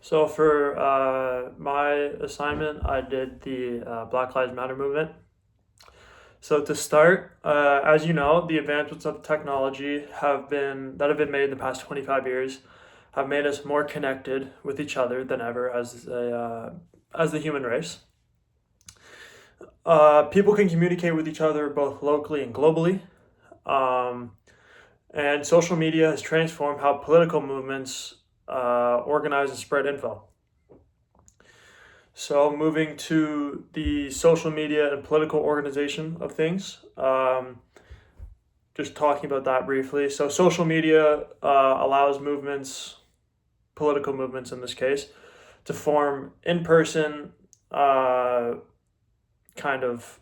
So for my assignment, I did the Black Lives Matter movement. So to start, as you know, the advancements of technology have been made in the past 25 years have made us more connected with each other than ever as the human race. People can communicate with each other both locally and globally. Um, and social media has transformed how political movements organize and spread info. So, moving to the social media and political organization of things, just talking about that briefly. So, social media allows movements, political movements in this case, to form in person kind of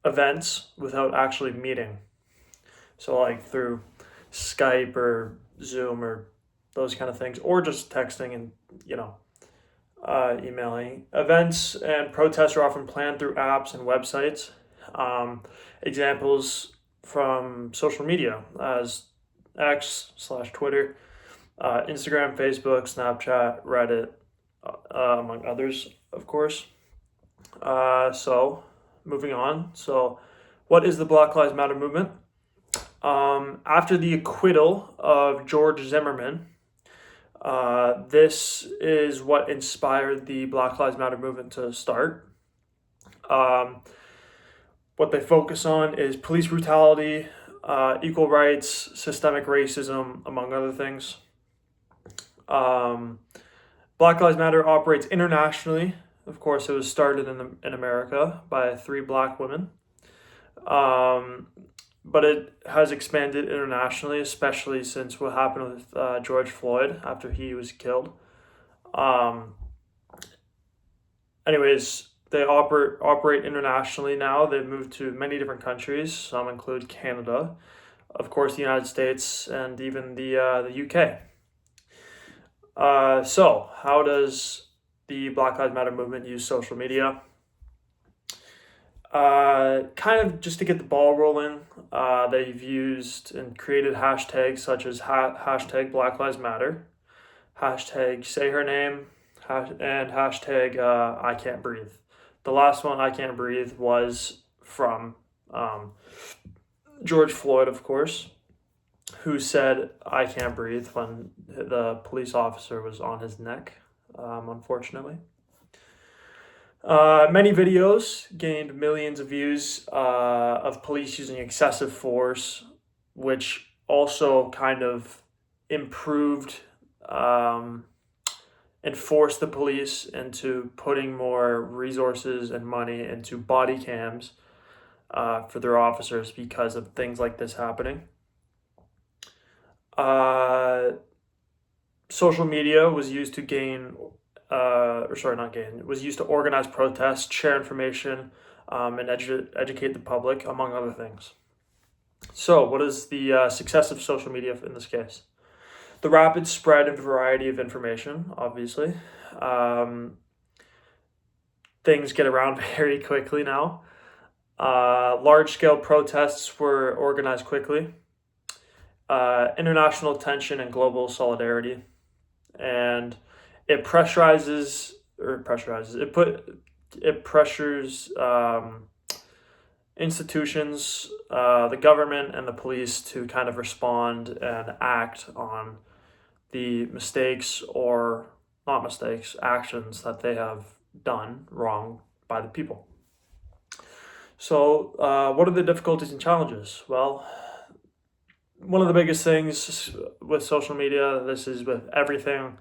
events without actually meeting. So, like through Skype or Zoom or those kind of things, or just texting and, you know, emailing. Events and protests are often planned through apps and websites. Examples from social media as X/Twitter, Instagram, Facebook, Snapchat, Reddit, among others, of course. So, moving on. So, what is the Black Lives Matter movement? After the acquittal of George Zimmerman, this is what inspired the Black Lives Matter movement to start. Um, what they focus on is police brutality, equal rights, systemic racism, among other things. Um, Black Lives Matter operates internationally. Of course, it was started in America by three black women. Um, but it has expanded internationally, especially since what happened with George Floyd after he was killed. Um, anyways, they operate internationally now. They've moved to many different countries. Some include Canada, of course, the United States, and even the UK. So, how does the Black Lives Matter movement use social media? Kind of just to get the ball rolling, they've used and created hashtags such as hashtag Black Lives Matter, hashtag Say Her Name, and hashtag I Can't Breathe. The last one, I Can't Breathe, was from George Floyd, of course, who said I can't breathe when the police officer was on his neck, unfortunately. Many videos gained millions of views of police using excessive force, which also kind of improved um, and forced the police into putting more resources and money into body cams for their officers because of things like this happening. Uh, Social media was used to gain or sorry, not gain, it was used to organize protests, share information, and educate the public, among other things. So, what is the success of social media in this case? The rapid spread and variety of information, obviously. Um, Things get around very quickly now. Large scale protests were organized quickly. International attention and global solidarity. And it pressures institutions, the government and the police to kind of respond and act on the mistakes or not mistakes, actions that they have done wrong by the people. So, what are the difficulties and challenges? Well, one of the biggest things with social media, this is with everything,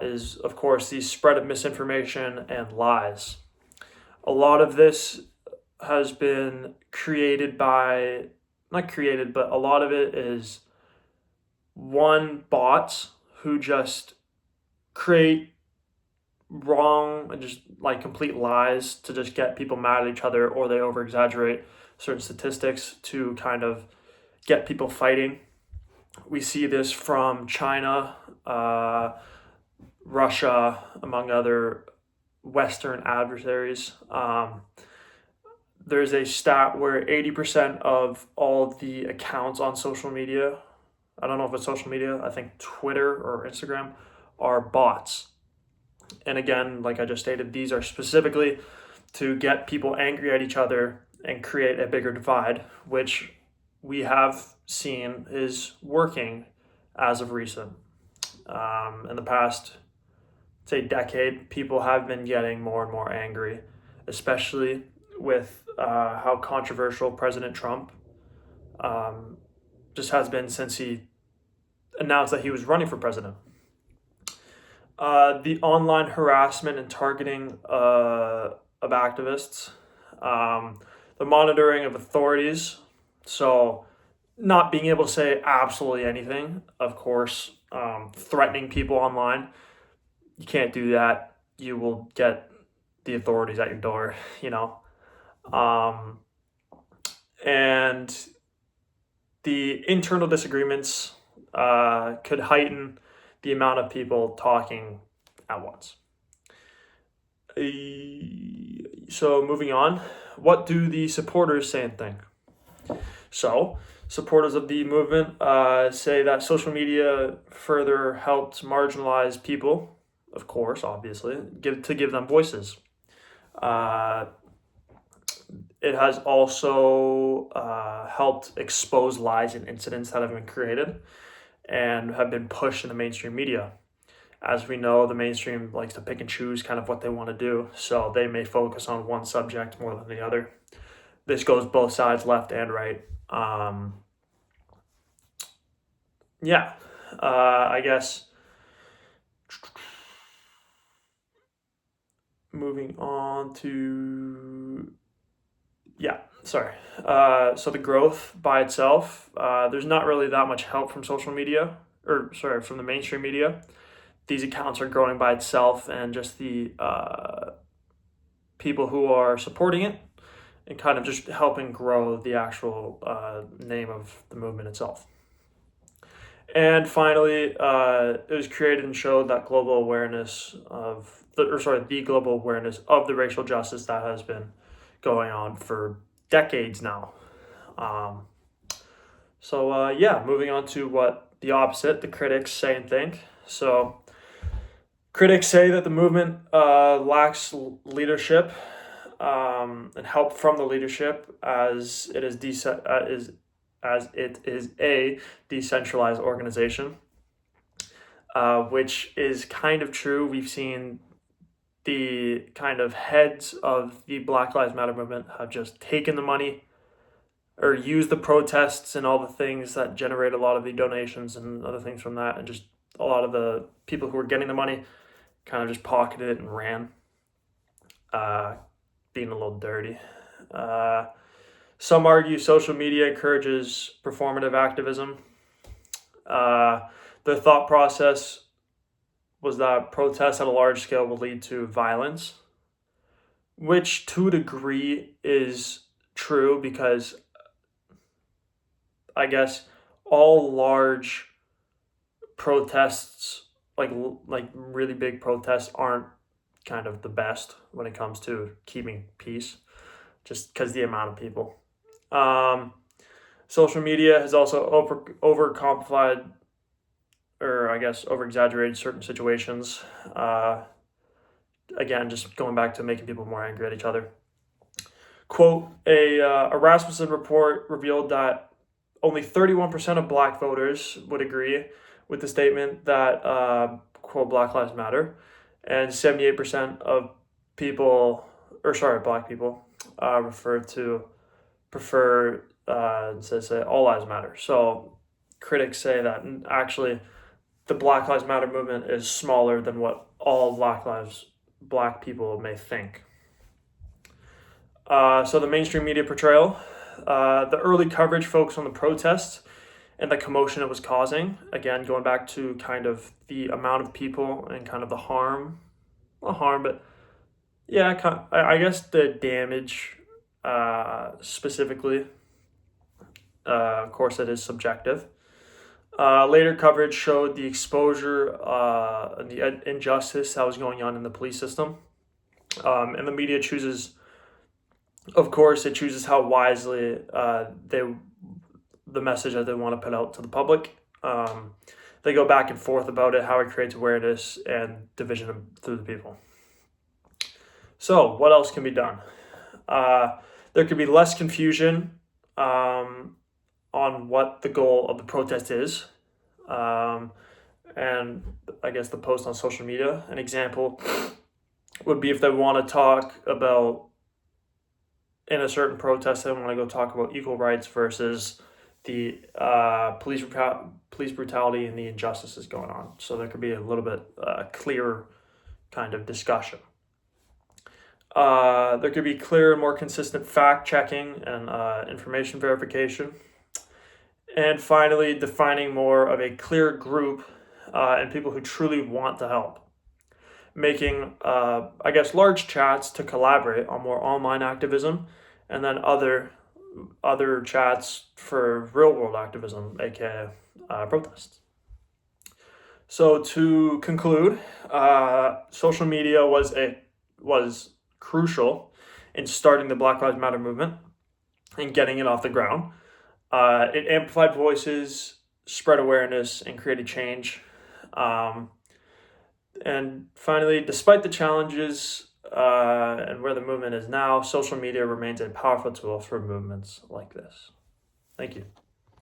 is of course the spread of misinformation and lies. A lot of this has been created by, not created, but a lot of it is one bots who just create wrong and just like complete lies to just get people mad at each other, or they over exaggerate certain statistics to kind of get people fighting. We see this from China, Russia, among other Western adversaries. There's a stat where 80% of all the accounts on social media, I don't know if it's social media, I think Twitter or Instagram, are bots. And again, like I just stated, these are specifically to get people angry at each other and create a bigger divide, which we have seen is working as of recent. In the past, say, decade, people have been getting more and more angry, especially with how controversial President Trump just has been since he announced that he was running for president. The online harassment and targeting of activists, the monitoring of authorities, so not being able to say absolutely anything, of course, threatening people online. You can't do that. You will get the authorities at your door, you know. And the internal disagreements could heighten the amount of people talking at once. So moving on, what do the supporters say and think? So supporters of the movement say that social media further helped marginalize people, of course, obviously, to give them voices. It has also helped expose lies and incidents that have been created and have been pushed in the mainstream media. As we know, the mainstream likes to pick and choose kind of what they want to do, so they may focus on one subject more than the other. This goes both sides, left and right. I guess moving on to so the growth by itself, there's not really that much help from social media, from the mainstream media. These accounts are growing by itself, and just the people who are supporting it and kind of just helping grow the actual name of the movement itself. And finally, it was created and showed that the global awareness of the racial justice that has been going on for decades now. Moving on to what the opposite, the critics say and think. So critics say that the movement lacks leadership and help from the leadership, as it is a decentralized organization, which is kind of true. We've seen the kind of heads of the Black Lives Matter movement have just taken the money or used the protests and all the things that generate a lot of the donations and other things from that, and just a lot of the people who were getting the money kind of just pocketed it and ran, being a little dirty. Some argue social media encourages performative activism. The thought process was that protests at a large scale will lead to violence, which to a degree is true, because I guess all large protests, like really big protests, aren't kind of the best when it comes to keeping peace, just because the amount of people. Social media has also overcomplicated, or I guess over-exaggerated certain situations. Again, just going back to making people more angry at each other. Quote, a Rasmussen report revealed that only 31% of Black voters would agree with the statement that, quote, Black Lives Matter, and 78% of Black people prefer say all lives matter. So critics say that actually the Black Lives Matter movement is smaller than what all Black people may think. So the mainstream media portrayal, the early coverage focused on the protests and the commotion it was causing. Again, going back to kind of the amount of people and kind of the harm, not harm, but yeah, I guess the damage specifically. Of course, it is subjective. Later coverage showed the exposure and the injustice that was going on in the police system. And the media chooses how wisely the message that they want to put out to the public. The they go back and forth about it, how it creates awareness and division through the people. So, what else can be done? There could be less confusion on what the goal of the protest is. And I guess the post on social media. An example would be if they want to talk about, in a certain protest, they want to go talk about equal rights versus the police brutality and the injustices going on. So there could be a little bit clearer kind of discussion. There could be clear and more consistent fact checking and information verification. And finally, defining more of a clear group and people who truly want to help. Making, large chats to collaborate on more online activism, and then other chats for real world activism, aka protests. So to conclude, social media was crucial in starting the Black Lives Matter movement and getting it off the ground. It amplified voices, spread awareness, and created change. And finally, despite the challenges and where the movement is now, social media remains a powerful tool for movements like this. Thank you.